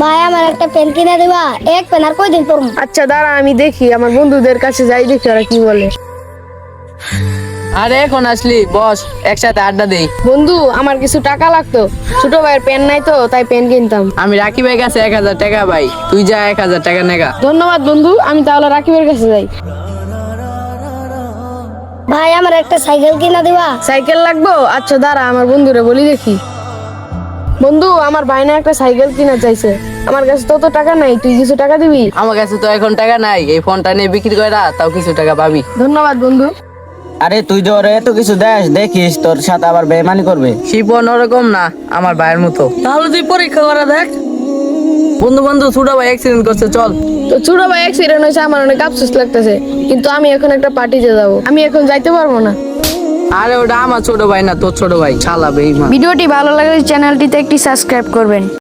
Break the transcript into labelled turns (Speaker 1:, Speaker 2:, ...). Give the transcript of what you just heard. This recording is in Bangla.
Speaker 1: ভাই আমার একটা পেন কিনে দিবা, এক পেন আর কয়দিন পরবো।
Speaker 2: আচ্ছা দাঁড়া, আমি দেখি আমার বন্ধুদের কাছে যাই, দেখি ওরা কি বলে।
Speaker 3: আরে এখন আসলি, বস একসাথে আড্ডা দেই।
Speaker 2: বন্ধু, আমার কিছু টাকা লাগতো, ছোট ভাইয়ের পেন নাই তো, তাই পেন কিনতাম।
Speaker 3: আমি রাকিব ভাই কাছে 1000 টাকা ভাই, তুই যা 1000 টাকা নেগা।
Speaker 2: ধন্যবাদ বন্ধু, আমি তাহলে রাকিবের কাছে যাই।
Speaker 1: ভাই আমার একটা সাইকেল কিনে দিবা।
Speaker 2: সাইকেল লাগবো? আচ্ছা দাঁড়া, আমার বন্ধুরে বলি দেখি। বন্ধু, আমার ভাই না একটা সাইকেল কিনা চাইছে, আমার কাছে তত টাকা নাই, তুই কিছু টাকা দিবি?
Speaker 3: আমার কাছে তো এখন টাকা নাই, এই ফোনটা নিয়ে বিক্রি করে তাও কিছু টাকা পাবি।
Speaker 2: ধন্যবাদ বন্ধু।
Speaker 4: আরে তুই যে ওরে এত কিছু দেস, দেখিস তোর সাথে আবার বেইমানি করবে।
Speaker 3: শিপন ওরকম না, আমার ভাইয়ের মতো। তাহলে তুই পরীক্ষা করে দেখ। বন্ধু বন্ধু ছোট ভাই অ্যাক্সিডেন্ট করছে, চল।
Speaker 2: তো ছোট ভাই অ্যাক্সিডেন্ট হয়েছে, আমার অনেক আফসোস লাগতেছে, কিন্তু আমি এখন একটা পার্টিতে যাব, আমি এখন যাইতে পারবো না।
Speaker 3: আরে ওটা আমার ছোট ভাই না, তোর ছোট ভাই, শালা বেঈমান।
Speaker 5: ভিডিওটি ভালো লাগলে চ্যানেলটিতে একটি সাবস্ক্রাইব করবেন।